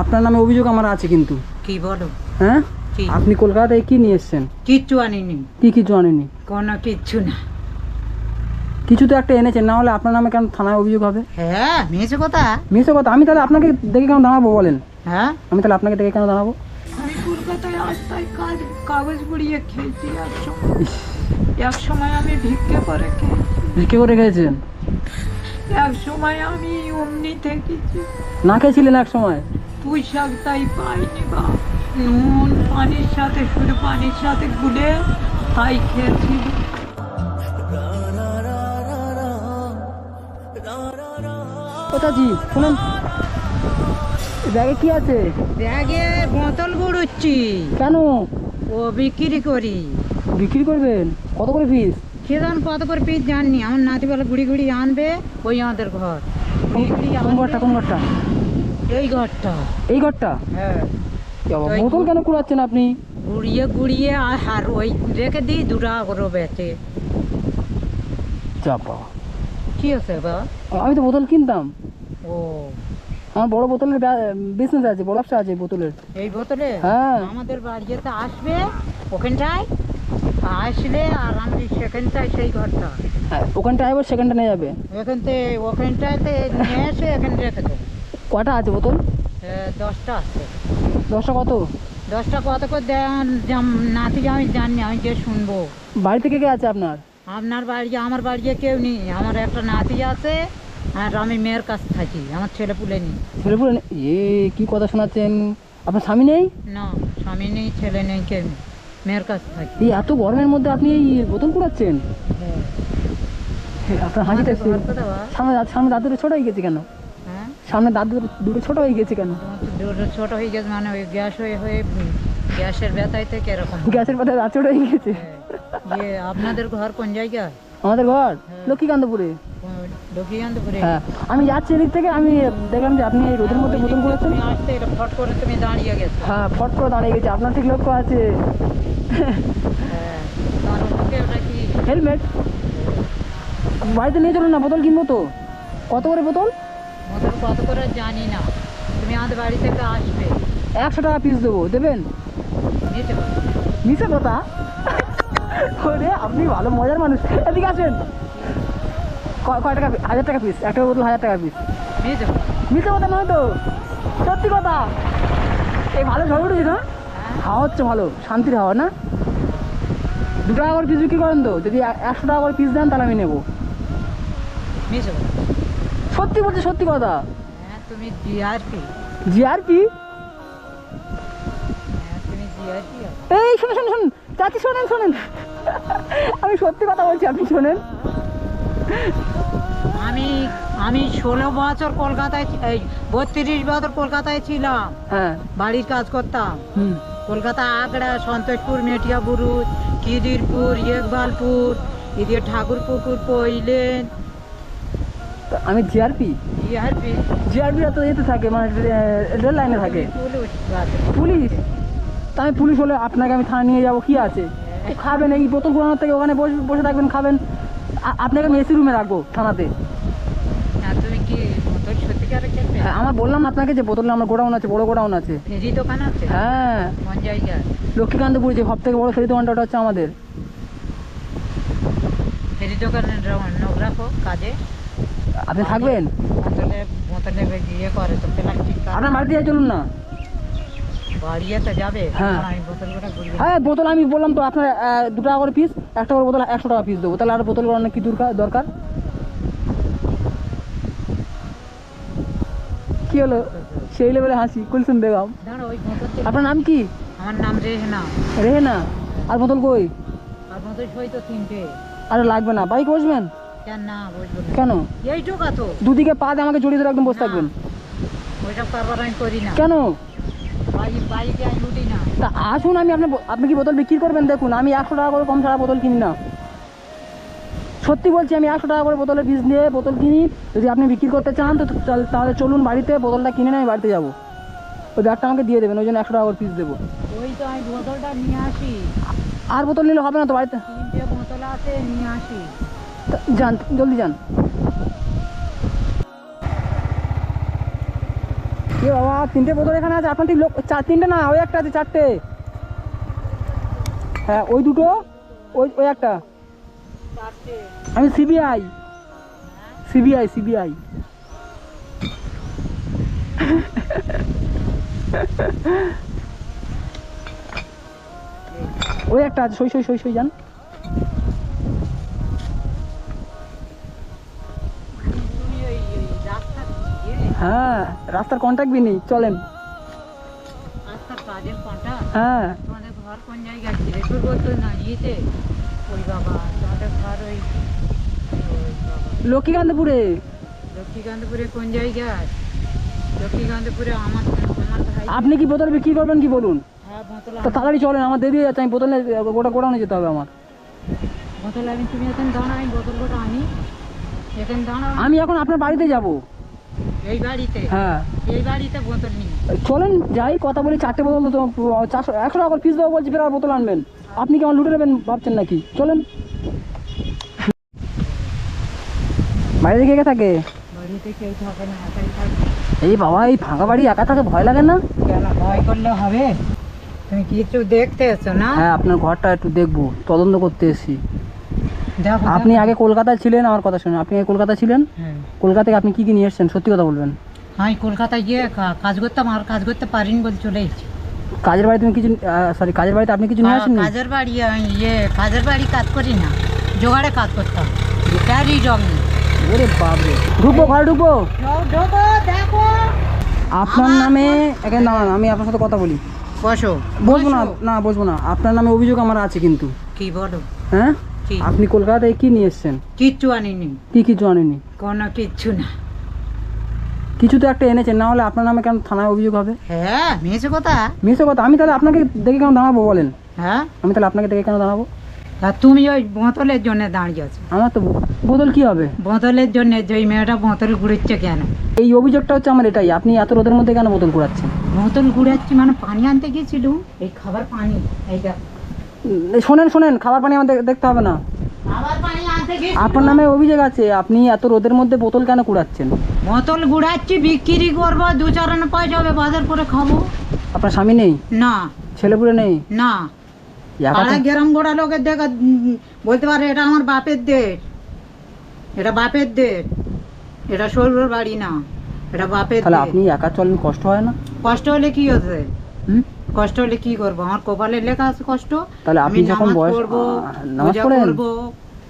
আপনার নামে অভিযোগ আমার আছে কিন্তু। কি বলো? হ্যাঁ, কি? আপনি কলকাতায় কি নিয়ে এসেছেন? কিচ্ছু আনিনি। কি কিছু আনেনি? কোনো কিচ্ছু না। কিছু তো একটা এনেছেন, না হলে আপনার নামে কেন থানায় অভিযোগ হবে? হ্যাঁ, মিছে কথা। মিশে কথা। আমি তাহলে আপনাকে দেখে কেন দাঁড়াবো বলেন? হ্যাঁ, আমি তাহলে আপনাকে দেখে কেন দাঁড়াবো? আমি কলকাতায় রাস্তায় কাগজ পুড়িয়ে খেয়েছি। এক সময় আমি ভিক্ষে করে খেয়েছি। ভিক্ষে করে খেয়েছেন? এক সময় আমি অমনি থেকেছি। না খেয়েছিলেন এক সময়? পুঁই শাক তাই পাইনি বা নুন পানির সাথে, শুধু পানির সাথে গুলে তাই খেয়েছি। কোথাজি শুনুন, ব্যাগে কি আছে? ব্যাগে বোতল গুড়ুচ্ছি। কেন? ও বিক্রি করি। বিক্রি করবেন? কত করে পিস? কে জান কত করে পিস জাননি। আমার নাতিবেলা ঘুড়ি ঘুড়ি আনবে, ওই আমাদের ঘর। কোন ঘরটা? কোন ঘরটা? এই ঘরটা। এই ঘরটা? হ্যাঁ, বোতল কেন কুড়াচ্ছেন আপনি? গুড়িয়ে গুড়িয়ে আর ওই রেখে দিই 2 টাকা করে বেচে। যা বাবা, কি আছে বা? আমি তো বোতল কিনতাম। ও, আমার বড় বোতলের বিজনেস আছে, বড় ব্যবসা আছে বোতলের। এই বোতলে? হ্যাঁ। আমাদের বাড়িতে আসবে ওখানটায়, আসলে আর আমি সেখানটায় সেই ঘরটা। হ্যাঁ, ওখানটা আবার সেকেন্ডটা নিয়ে যাবে। ওখানটাতে নিয়ে এসে এখানে রেখে দেবো। কটা আছে বোতল? 10টা আছে। 10টা কত? 10টা কত করে দেন নাতি আমি জানি, আমি যে শুনবো। বাড়ি থেকে কে আছে আপনার? আপনার বাড়ি? আমার বাড়িতে কেউ নেই। আমার একটা নাতি আছে আর আমি মেয়ের কাছে থাকি। আমার ছেলে পুলে নেই। ছেলেপুলে কি কথা শোনাচ্ছেন? আপনার স্বামী নেই? না, স্বামী নেই, ছেলে নেই, কেউ নেই। মেয়ের কাছে থাকি। এই এত গরমের মধ্যে আপনি এই বোতল কুড়াচ্ছেন? হ্যাঁ। আপনার হাসিটা আমাদের ঘর কোথায় বা? সামনে দাঁত দুটো ছোট হয়ে গেছে কেন? হ্যাঁ, সামনে দাঁত দুটো ছোট হয়ে গেছে কেন? তোমার তো ছোট হয়ে গেছে মানে ওই গ্যাস হয়ে হয়ে গ্যাসের ব্যথায় থেকে এরকম। গ্যাসের পাতায় দাঁত ছোট হয়ে গেছে। যে আপনাদের ঘর কোন জায়গায়? আমাদের ঘর লক্ষ্মীকান্তপুরে। লক্ষ্মীকান্তপুরে? হ্যাঁ, আমি যাচ্ছি এদিক থেকে, আমি দেখলাম যে আপনি এই রোদের মধ্যে বোতল কুড়াচ্ছেন। তুমি আসতে এটা ফট করে তুমি দাঁড়িয়ে গেছো। হ্যাঁ, ফট করে দাঁড়িয়ে গেছে। আপনার ঠিক লক্ষ্য আছে। হ্যাঁ, তার মুখে ওটা কি? হেলমেট। বাড়িতে নিয়ে চলুন না, বোতল কিনবো তো। কত করে বোতল? বোতল কত করে জানি না। তুমি আমাদের বাড়ি থেকে আসবে। 100 টাকা পিস দেবো, দেবেন? নিতে পারো। মিশে কথা? ওরে, আপনি ভালো মজার মানুষ। এদিকে আসেন। কয় টাকা? 1000 টাকা পিস। একটা বোতল 1000 টাকা পিস। নিতে পারো। মিথ্যে কথা নয় তো, সত্যি কথা। এই ভালো ঝড় উঠেছি না? হাওয়া হচ্ছে ভালো, শান্তির হাওয়া না? 2 টাকা করে পিস বিক্রি করেন তো? যদি 100 টাকা করে পিস দেন তাহলে আমি নেবো। নিতে পারো। সত্যি বলছি, সত্যি কথা। হ্যাঁ, তুমি জিআরপি। জিআরপি? হ্যাঁ, তুমি জিআরপি। এই শোনেন শোনেন শোনেন, চাচি শোনেন শোনেন, আমি সত্যি কথা বলছি, আপনি শোনেন। আমি 16 বছর কলকাতায়, এই 32 বছর কলকাতায় ছিলাম। হ্যাঁ। বাড়ির কাজ করতাম। হুম। কলকাতা আগড়া, সন্তোষপুর, মেটিয়াবুরুজ, খিদিরপুর, ইকবালপুর, এদিকে ঠাকুরপুকুর, পইলেন। আমি জিআরপি। জিআরপি? জিআরপি তো এতে থাকে, মানে রেল লাইনে থাকে। পুলিশ? পুলিশ? তা আমি পুলিশ হলে আপনাকে আমি থানা নিয়ে যাবো, কি আছে? খাবেন এই বোতল ঘোরানোর থেকে ওখানে বসে বসে থাকবেন, খাবেন। আপনাকে আমি এসি রুমে রাখবো থানাতে। হ্যাঁ, তুমি কি বোতল সত্যিকারে খেলবে? হ্যাঁ, আমার বললাম না আপনাকে যে বোতলে আমার গোডাউন আছে, বড় গোডাউন আছে। ফেরি দোকান আছে? হ্যাঁ। কোন জায়গায়? লক্ষ্মীকান্তপুর, যে সব থেকে বড় ফেরি দোকানটা ওটা হচ্ছে আমাদের। ফেরি দোকানের নোক রাখো কাজে। আপনি থাকবেন? বোতলে বোতলে ইয়ে করে তো প্লাস্টিক। আপনার বাড়িতে যাই চলুন না। বাড়িতে যাবে? হ্যাঁ। আমি বোতলগুলো ঘুরিয়ে। হ্যাঁ, বোতল আমি বললাম তো আপনার 2 টাকা করে পিস। একটা করে বোতল 100 টাকা পিস দেবো। তাহলে আর বোতল করানোর কি দরকার? কি হলো? সেই লেভেলে হাসি কুলসুম বেগম। দাঁড়া, ওই বোতল। আপনার নাম কি? আমার নাম রেহনা। রেহেনা? আর বোতল কই? আর বোতল সই তো 3টে। আরে লাগবে না, বাইক বসবেন? কেন না বসবো না? কেন? এইটুকা তো। দুদিকে পা দিয়ে আমাকে জড়িয়ে ধরে একদম বসে থাকবেন। ওইসব কারবার আমি করি না। কেন? বাইকে আমি উঠি না। তা আসুন, আপনি কি বোতল বিক্রি করবেন? দেখুন, আমি 100 টাকা করে কম ছাড়া বোতল কিনি না। সত্যি বলছি, আমি 100 টাকা করে বোতলের পিস দিয়ে বোতল কিনি। যদি আপনি বিক্রি করতে চান তো তাহলে চলুন বাড়িতে, বোতলটা কিনে নিয়ে আমি বাড়িতে যাবো। ওই ব্যাগটা আমাকে দিয়ে দেবেন, ওই জন্য 100 টাকা করে পিস দেবো। ওই তো আমি বোতলটা নিয়ে আসি। আর বোতল নিলে হবে না তো বাড়িতে? 3টে বোতল আছে, নিয়ে আসি। যান, জলদি যান। এ বাবা, 3টে বোতল এখানে আছে। আপনার ঠিক লোক 3টে না, ওই একটা আছে, 4টে। হ্যাঁ, ওই দুটো, ওই ওই একটা। আমি সিবিআই। ওই একটা আছে, সই যান। হ্যাঁ, রাস্তার কন্ট্যাক্ট বি নেই, চলেন। রাস্তার কাজের কন্ট্যাক্ট? হ্যাঁ, তোমাদের ঘর কোন জায়গায়? ছেলেপুর বলতো না ইয়েতে? ওই বাবা, তোমাদের ঘর ওই লক্ষ্মীকান্তপুরে। লক্ষ্মীকান্তপুরে কোন জায়গায়? লক্ষ্মীকান্তপুরে আমার ভাই। আপনি কি বোতল বিক্রি করবেন কি বলুন? হ্যাঁ, বোতল তো তাড়াতাড়ি চলেন, আমার দেরি হয়ে যাচ্ছে। আমি বোতলে গোডাউনে যেতে হবে আমার। বোতল আমি, তুমি এখন দাঁড়া, আমি বোতল গোটা আনি। এখন দাঁড়া, আমি এখন আপনার বাড়িতে যাব। এই বাড়িতে? হ্যাঁ, এই বাড়িতে বোতল নিই। চলেন যাই, কথা বলি। 4টে বোতল তো 100 টাকা করে পিস দেবো বলছি, ফের আর বোতল আনবেন? আপনি কি আমার লুটে নেবেন ভাবছেন নাকি? চলেন। বাড়িতে কে কে থাকে? বাড়িতে কেউ থাকে না, একাই থাকে। এই বাবা, এই ফাঁকা বাড়ি একা থাকে, ভয় লাগে না? কেন ভয় করলে হবে? তুমি কিছু দেখতে এসো না? হ্যাঁ, আপনার ঘরটা একটু দেখবো, তদন্ত করতে এসেছি। দেখো, আপনি আগে কলকাতায় ছিলেন, আমার কথা শুনুন। আপনি আগে কলকাতায় ছিলেন, হ্যাঁ। কলকাতায় আপনি কি কি নিয়ে এসেছেন? সত্যি কথা বলবেন। আমি কলকাতায় গিয়ে কাজ করতাম, আর কাজ করতে পারিনি বলে চলে এসেছি। কাজের বাড়িতে তুমি কিছু, সরি, কাজের বাড়িতে আপনি কিছু নিয়ে আসেননি? কাজের বাড়ি কাজের বাড়ি কাজ করি না, জোগাড়ে কাজ করতাম। প্যারি জং নেই। ওরে বাপরে, ঢুকবো, ঘরে ঢুকবো? ঢোকো, দেখো। আপনার নামে এখানে দাঁড়ান, আমি আপনার সাথে কথা বলি। বসো। বসবো না, না বসবো না। আপনার নামে অভিযোগ আমার আছে কিন্তু। কি বলো? হ্যাঁ, কি? আপনি কলকাতায় কি নিয়ে এসেছেন? কিচ্ছু আনিনি। কি কিছু আনেনি? কোনো কিচ্ছু না। কিছু তো একটা এনেছেন, না হলে আপনার নামে কেন থানায় অভিযোগ হবে? হ্যাঁ, মেয়েছে কথা। মিশো কথা। আমি তাহলে আপনাকে দেখে কেন দাঁড়াবো বলেন? হ্যাঁ, আমি তাহলে আপনাকে দেখে কেন দাঁড়াবো? আর তুমি ওই বোতলের জন্য দাঁড়িয়ে আছো। আমার তো বোতল কি হবে? বোতলের জন্য যে ওই মেয়েটা বোতল ঘুরেছে কেন? এই অভিযোগটা হচ্ছে আমার এটাই, আপনি এত রোদের মধ্যে কেন বোতল কুড়াচ্ছেন? বোতল ঘুরাচ্ছি মানে পানি আনতে গেছিল, এই খাবার পানি। এইটা শোনেন, খাবার পানি আমার দেখতে হবে না। খাবার পানি আনতে গেছি। আপনার নামে অভিযোগ আছে, আপনি এত রোদের মধ্যে বোতল কেন কুড়াচ্ছেন? বোতল ঘুরাচ্ছি, বিক্রি করবো, 2-4 আনা পয়সা হবে, বাজার করে খাবো। আপনার স্বামী নেই? না। ছেলেপুলে নেই? না। একা পাড়া গ্রাম গোড়া লোকের দেখা বলতে পারে এটা আমার বাপের দেশ, এটা বাপের দেশ, এটা শ্বশুর বাড়ি না, এটা বাপের তাহলে দেশ। আপনি একা চলেন, কষ্ট হয় না? কষ্ট হলে কি হচ্ছে? হুম? কষ্ট হলে কি করবো? আমার কপালে লেখা আছে কষ্ট। তাহলে আপনি আমি যখন নামাজ বয়স পড়বো, নামাজ পূজা পড়েন? করবো,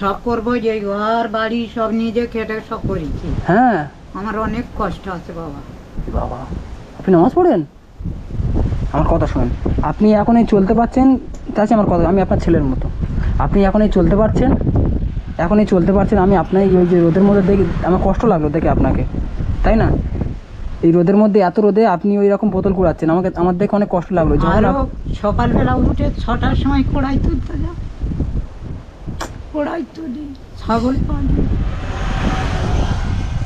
সব করবো, যে ঘর বাড়ি সব নিজে খেটে সব করেছি। হ্যাঁ। আমার অনেক কষ্ট আছে বাবা। বাবা, আপনি নামাজ পড়েন? আমার কথা শুনেন, আপনি এখন এই চলতে পারছেন, তাছে আমার কথা, আমি আপনার ছেলের মতো। আপনি এখন এই চলতে পারছেন, আমি আপনার ওই যে রোদের মধ্যে দেখে আমার কষ্ট লাগলো দেখে আপনাকে, তাই না? এই রোদের মধ্যে, এত রোদে আপনি ওই রকম বোতল কুড়াচ্ছেন, আমার দেখে অনেক কষ্ট লাগলো। যখন আরো সকালবেলা উঠে 6টার সময় কড়াই তুলতে যা, কড়াই তুলি, ছাগল পালি।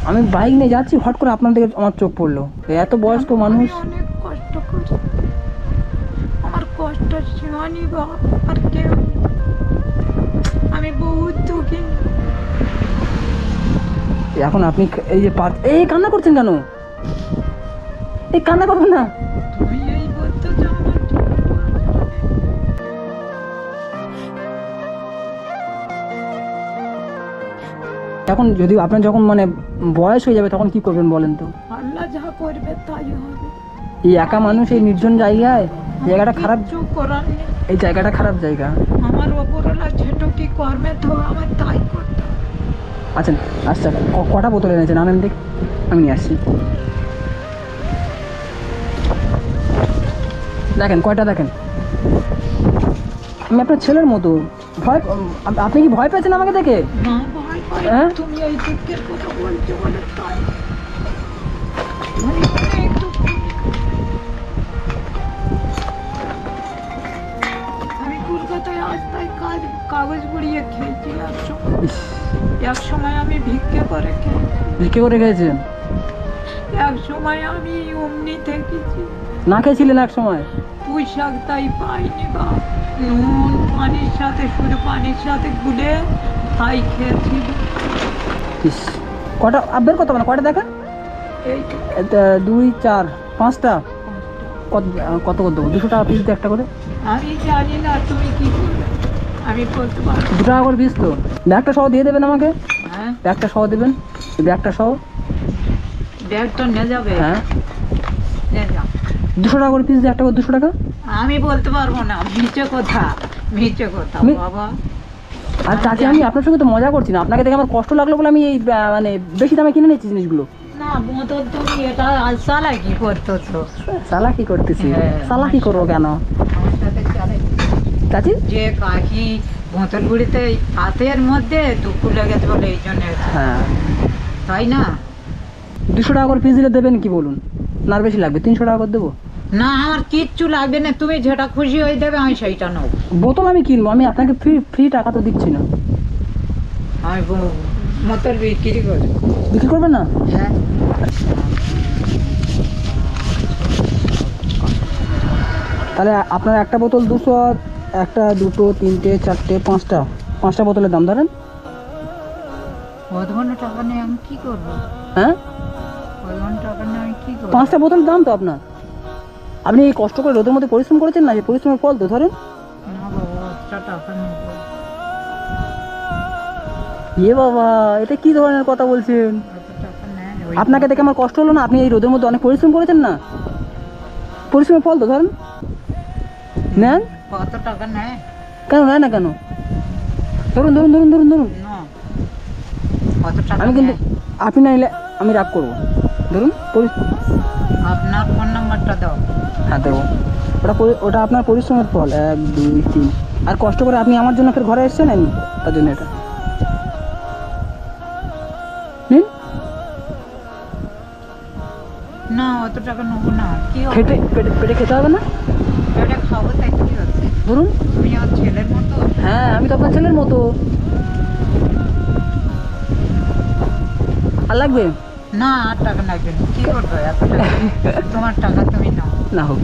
আমি বাইক নিয়ে যাচ্ছি, হট করে আপনার দিকে আমার চোখ পড়লো। এত বয়স্ক মানুষ। আমি অনেক কষ্ট করি, আমার কষ্ট সীমানি বাবা, আর কেউ নেই। আমি বহুত দুঃখী। এখন আপনি এই যে এই কান্না করছেন কেন? এই কান্না করবেন না। তুমি এই বলতে চাও না? এখন যদি আপনার যখন মানে বয়স হয়ে যাবে তখন কি করবেন বলেন তো? আল্লাহ যা করবে তাই হবে। এই একা মানুষ এই নির্জন জায়গায়, জায়গাটা খারাপ, কিচ্ছু করার নেই। এই জায়গাটা খারাপ জায়গা। আমার ওপরওয়ালা যেটা কি করবে তো আমার তাই করতে হবে। আচ্ছা, কটা বোতল এনেছেন আনেন দেখ, আমি নিয়ে আসছি। দেখেন কয়টা, দেখেন। আমি আপনার ছেলের মতো। আপনি কি ভয় পেয়েছেন আমাকে দেখে? না ভয় পাই না, হ্যাঁ? তুমি এই দুঃখের কথা বলছো বলে তাই। আমি অনেক দুঃখ। আমি কলকাতায় আজ তাই কাগজ গুড়িয়ে খেয়েছি। এক সময় আমি ভিক্ষে করে খেয়েছি। ভিক্ষে করে খেয়েছেন? এক সময় আমি অমনি থেকেছি। না খেয়েছিলেন এক সময়? পুঁই শাক তাই পাইনি বা নুন পানির সাথে, শুধু পানির সাথে গুলে তাই খেয়েছি। কটা বের করতে পারেন? কয়টা দেখেন? এই 2, 4, 5টা কত কত করে দেবো? 200 টাকা পিস দিয়ে একটা করে। আমি জানি না তুমি কি করবে, আমি বলতে পারবো 2 টাকা করে পিস তো। ব্যাগটা সহ দিয়ে দেবেন আমাকে, হ্যাঁ। ব্যাগটা সহ দেবেন, ব্যাগটা সহ। ব্যাগটা নিয়ে যাবে, হ্যাঁ নিয়ে যাও। 200 টাকা করে পিস দিয়ে একটা করে 200 টাকা। আমি বলতে পারবো না, মিছে কথা, মিছে কথা বাবা। আর চাচি আমি আপনার সঙ্গে তো মজা করছি না, আপনাকে দেখে আমার কষ্ট লাগলো বলে আমি এই মানে বেশি দামে কিনে নিচ্ছি জিনিসগুলো। না বোতল তুমি এটা সালা কি করতেছো? সালা কি করতেছি? হ্যাঁ। সালা কি করবো কেন আমার সাথে চালে চাচি? যে কাকি বোতল গুড়িতে হাতের মধ্যে দুঃখ লেগেছে বলে এই জন্য, হ্যাঁ তাই না? 200 টাকা করে পিস দিলে দেবেন কি বলুন? না আর বেশি লাগবে? 300 টাকা করে দেবো। না আমার কিচ্ছু লাগবে না, তুমি যেটা খুশি হয়ে দেবে আমি সেইটা নেবো। বোতল আমি কিনবো, আমি আপনাকে ফ্রি ফ্রি টাকা তো দিচ্ছি না। আমি বোতল বিক্রি করি। বিক্রি করবেন না? হ্যাঁ তাহলে আপনার একটা বোতল 200, একটা, দুটো, তিনটে, চারটে, পাঁচটা বোতলের দাম ধরেন। অধঘণ্টা টাকা নিয়ে আমি কি করবো? হ্যাঁ অধঘণ্টা টাকা নিয়ে আমি কি করবো? 5টা বোতল দাম তো আপনার। আপনি এই কষ্ট করে রোদের মধ্যে পরিশ্রম করেছেন না, যে পরিশ্রমের ফল তো ধরেন। না বাবা অতটা টাকা নেবো। এ বাবা, এটা কি ধরনের কথা বলছেন? অত টাকা নেয় ওই আপনাকে দেখে আমার কষ্ট হলো না? আপনি এই রোদের মধ্যে অনেক পরিশ্রম করেছেন না, পরিশ্রমের ফল তো ধরেন। নেন। কত টাকা নেয়? কেন নেয় না কেন? ধরুন ধরুন ধরুন ধরুন ধরুন। না কত টাকা আমি কিন্তু, নেয়? আপনি না নিলে আমি রাগ করবো। ধরুন আপনার ফোন নাম্বারটা দাও। হ্যাঁ দেবো। ওটা আপনার পরিশ্রমের ফল, 1 2 3। আর কষ্ট করে আপনি আমার জন্য ফের ঘরে এসেছেন, আমি তার জন্য এটা নিন। না অত টাকা নেবো না। কি হবে? খেটে পেটে খেতে হবে না? এটা খাবো তাই কি হচ্ছে? ধরুন। তুমি আমার ছেলের মতো। হ্যাঁ আমি তো আপনার ছেলের মতো। আর লাগবে না আর টাকা লাগবে না। কি করবে এত টাকা? তোমার টাকা তুমি নাও। না? হোক,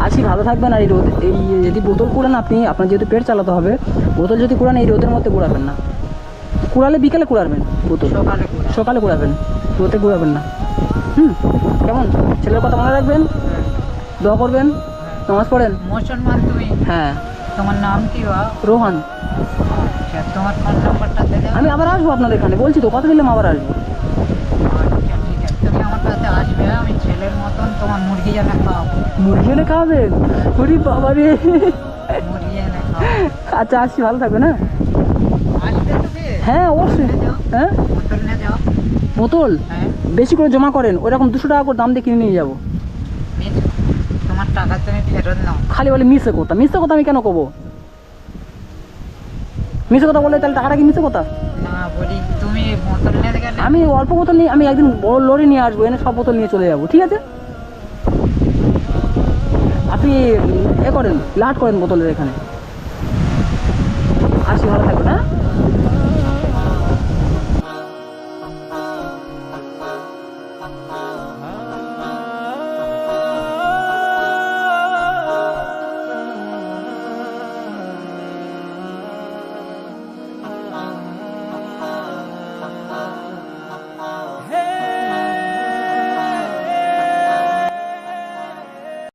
আছি, ভালো থাকবেন। আর এই রোদ, এই যদি বোতল কুড়ান আপনি, আপনার যেহেতু পেট চালাতে হবে, বোতল যদি কুড়ান এই রোদের মধ্যে কুড়াবেন না। কুড়ালে বিকেলে কুড়াবেন বোতল, সকালে করে। সকালে কুড়াবেন, রোদে কুড়াবেন না। কেমন? ছেলের কথা মনে রাখবেন, দোয়া করবেন, নামাজ পড়েন। মুসলমান তুমি? হ্যাঁ। তোমার নাম কি বা? রোহান। আচ্ছা তোমার ফোন নাম্বারটা দেবে? আমি আবার আসবো আপনার এখানে, বলছি তো, কথা দিলাম আবার আসবো। আচ্ছা ঠিক আছে, তুমি আমার কাছে আসবে, আমি ছেলের মতন তোমার মুরগি এনে খাওয়াবো। মুরগি এনে খাওয়াবেন? ওরে বাবা রে। মুরগি এনে খাওয়াবো। আচ্ছা আসছি, ভালো থাকবেন। হ্যাঁ আসবে তুমি? হ্যাঁ অবশ্যই। নিয়ে যাও। হ্যাঁ বোতল নিয়ে যাও। বোতল হ্যাঁ বেশি করে জমা করেন, ওইরকম 200 টাকা করে দাম দিয়ে কিনে নিয়ে যাবো। নিয়ে যাও। তোমার টাকা তুমি ফেরত নাও। খালি বলে মিশে কথা, মিশে কথা আমি কেন কব? মিশে কথা বললে তাহলে টাকাটা কি মিশে কথা? না বলি তুমি বোতল নিয়ে গেলে। আমি অল্প বোতল নিয়ে, আমি একদিন বড় লরি নিয়ে আসবো, এনে সব বোতল নিয়ে চলে যাবো, ঠিক আছে? আপনি করেন, লাট করেন বোতলের এখানে। আসি, ভালো থাকবেন। হ্যাঁ।